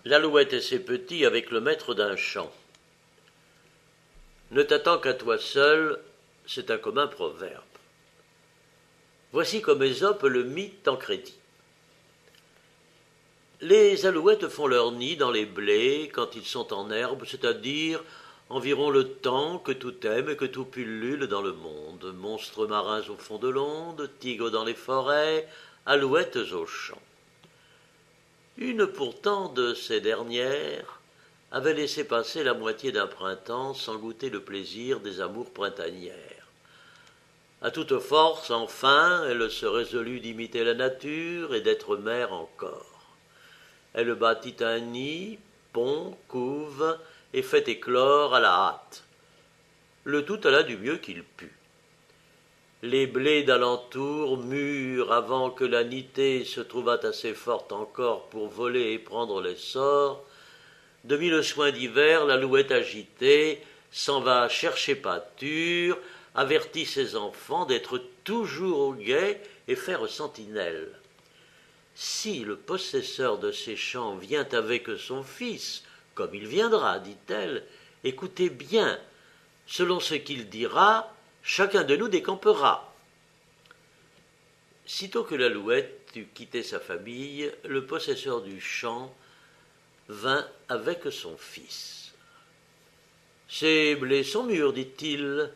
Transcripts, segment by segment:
L'alouette et ses petits avec le maître d'un champ. Ne t'attends qu'à toi seul, c'est un commun proverbe. Voici comme Ésope le mit en crédit. Les alouettes font leur nid dans les blés quand ils sont en herbe, c'est-à-dire environ le temps que tout aime et que tout pullule dans le monde. Monstres marins au fond de l'onde, tigres dans les forêts, alouettes aux champs. Une pourtant de ces dernières avait laissé passer la moitié d'un printemps sans goûter le plaisir des amours printanières. À toute force, enfin, elle se résolut d'imiter la nature et d'être mère encore. Elle bâtit un nid, pond, couve et fait éclore à la hâte. Le tout alla du mieux qu'il put. Les blés d'alentour mûrent avant que la nitée se trouvât assez forte encore pour voler et prendre l'essor. De mille soins divers, l'alouette agitée s'en va chercher pâture, avertit ses enfants d'être toujours au guet et faire sentinelle. Si le possesseur de ces champs vient avec son fils, comme il viendra, dit-elle, écoutez bien, selon ce qu'il dira, chacun de nous décampera. Sitôt que l'alouette eut quitté sa famille, le possesseur du champ vint avec son fils. « Ces blés sont mûrs, dit-il.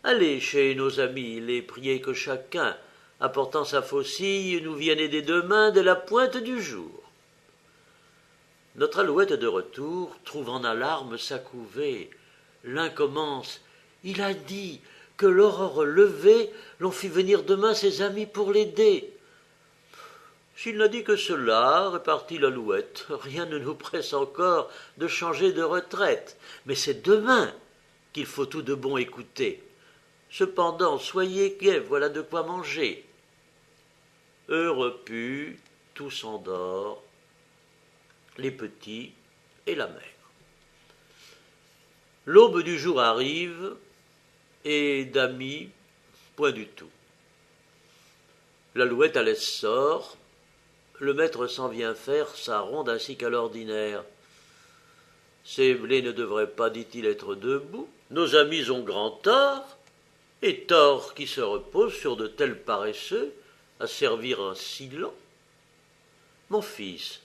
Allez chez nos amis, les prier que chacun, apportant sa faucille, nous vienne aider demain dès la pointe du jour. » Notre alouette de retour trouve en alarme sa couvée. L'un commence « Il a dit que l'aurore levée, l'on fit venir demain ses amis pour l'aider. » « S'il n'a dit que cela, repartit l'alouette, rien ne nous presse encore de changer de retraite, mais c'est demain qu'il faut tout de bon écouter. Cependant, soyez gais, voilà de quoi manger. » Heureux repus, tout s'endort, les petits et la mère. L'aube du jour arrive, et d'amis, point du tout. L'alouette à l'essor, le maître s'en vient faire sa ronde ainsi qu'à l'ordinaire. Ces blés ne devraient pas, dit-il, être debout. Nos amis ont grand tort, et tort qui se repose sur de tels paresseux à servir un si lent. Mon fils,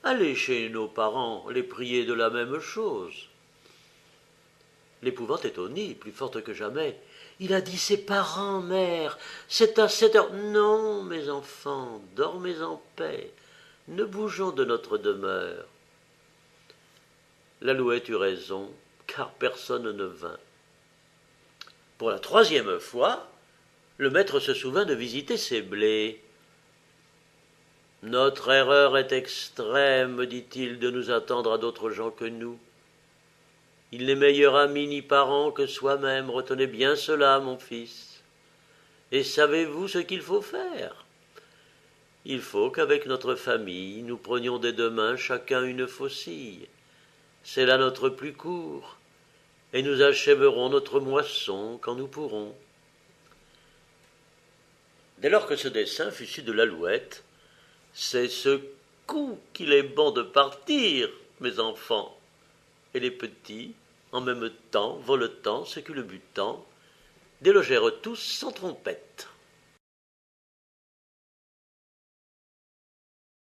allez chez nos parents les prier de la même chose. L'épouvante est au nid, plus forte que jamais. Il a dit ses parents, mère, c'est à 7 heures. Non, mes enfants, dormez en paix, ne bougeons de notre demeure. L'alouette eut raison, car personne ne vint. Pour la 3e fois, le maître se souvint de visiter ses blés. Notre erreur est extrême, dit-il, de nous attendre à d'autres gens que nous. Il n'est meilleur ami ni parent que soi-même, retenez bien cela, mon fils. Et savez-vous ce qu'il faut faire? Il faut qu'avec notre famille, nous prenions des deux mains chacun une faucille. C'est là notre plus court, et nous achèverons notre moisson quand nous pourrons. Dès lors que ce dessein fut su de l'alouette, c'est ce coup qu'il est bon de partir, mes enfants. Et les petits, en même temps, voletant, se culbutant, délogèrent tous sans trompette.